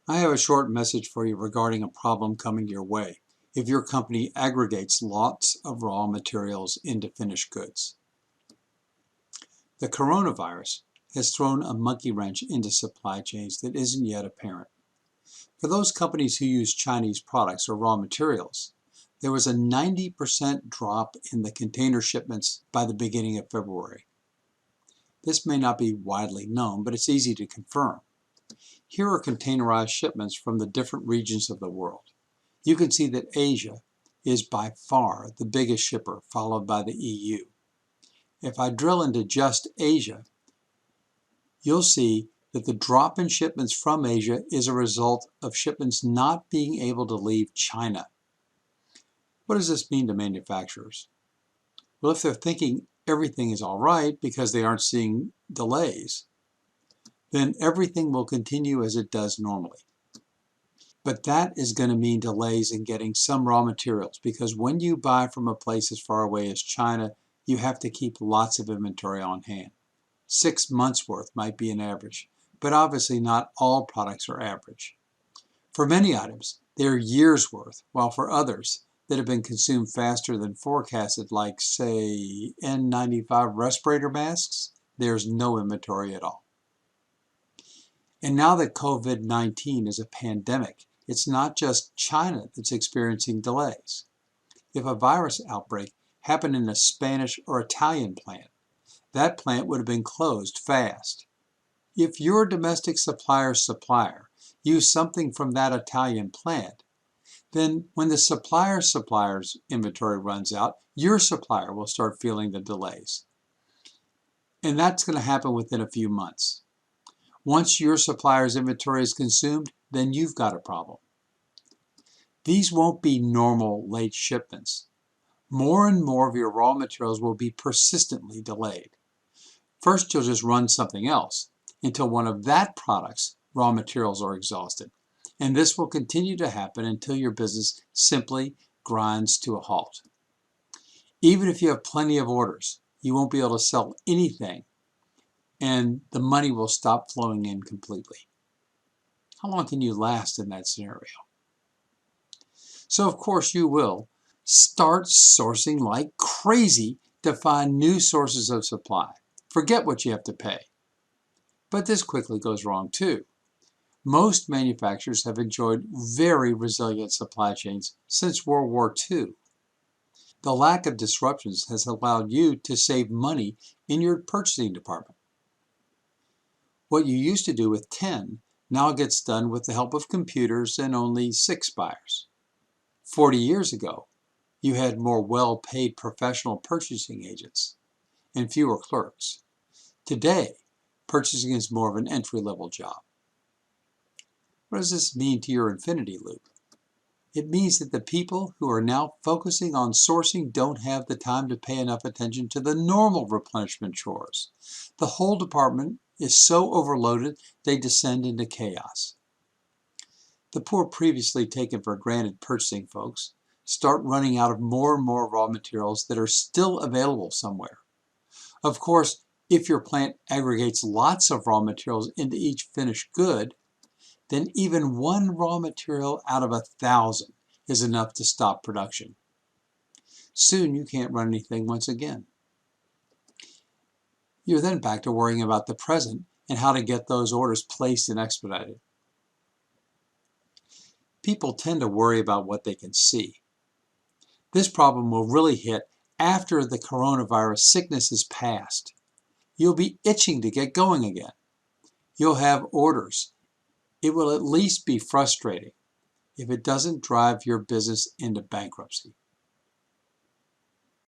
I have a short message for you regarding a problem coming your way if your company aggregates lots of raw materials into finished goods. The coronavirus has thrown a monkey wrench into supply chains that isn't yet apparent. For those companies who use Chinese products or raw materials, there was a 90% drop in the container shipments by the beginning of February. This may not be widely known, but it's easy to confirm. Here are containerized shipments from the different regions of the world. You can see that Asia is by far the biggest shipper, followed by the EU. If I drill into just Asia, you'll see that the drop in shipments from Asia is a result of shipments not being able to leave China. What does this mean to manufacturers? Well, if they're thinking everything is all right because they aren't seeing delays, then everything will continue as it does normally. But that is going to mean delays in getting some raw materials, because when you buy from a place as far away as China, you have to keep lots of inventory on hand. 6 months worth might be an average, but obviously not all products are average. For many items, they are years worth, while for others that have been consumed faster than forecasted, like say N95 respirator masks, there's no inventory at all. And now that COVID-19 is a pandemic, it's not just China that's experiencing delays. If a virus outbreak happened in a Spanish or Italian plant, that plant would have been closed fast. If your domestic supplier's supplier used something from that Italian plant, then when the supplier's inventory runs out, your supplier will start feeling the delays. And that's going to happen within a few months. Once your supplier's inventory is consumed, then you've got a problem. These won't be normal late shipments. More and more of your raw materials will be persistently delayed. First, you'll just run something else until one of that product's raw materials are exhausted. And this will continue to happen until your business simply grinds to a halt. Even if you have plenty of orders, you won't be able to sell anything, and the money will stop flowing in completely. How long can you last in that scenario? So of course you will start sourcing like crazy to find new sources of supply. Forget what you have to pay. But this quickly goes wrong too. Most manufacturers have enjoyed very resilient supply chains since World War II. The lack of disruptions has allowed you to save money in your purchasing department. What you used to do with 10 now gets done with the help of computers and only 6 buyers. 40 years ago, you had more well-paid professional purchasing agents and fewer clerks. Today, purchasing is more of an entry-level job. What does this mean to your infinity loop? It means that the people who are now focusing on sourcing don't have the time to pay enough attention to the normal replenishment chores. The whole department is so overloaded they descend into chaos. The poor previously taken for granted purchasing folks start running out of more and more raw materials that are still available somewhere. Of course, if your plant aggregates lots of raw materials into each finished good, then even one raw material out of 1,000 is enough to stop production. Soon you can't run anything once again. You're then back to worrying about the present and how to get those orders placed and expedited. People tend to worry about what they can see. This problem will really hit after the coronavirus sickness is past. You'll be itching to get going again. You'll have orders. It will at least be frustrating if it doesn't drive your business into bankruptcy.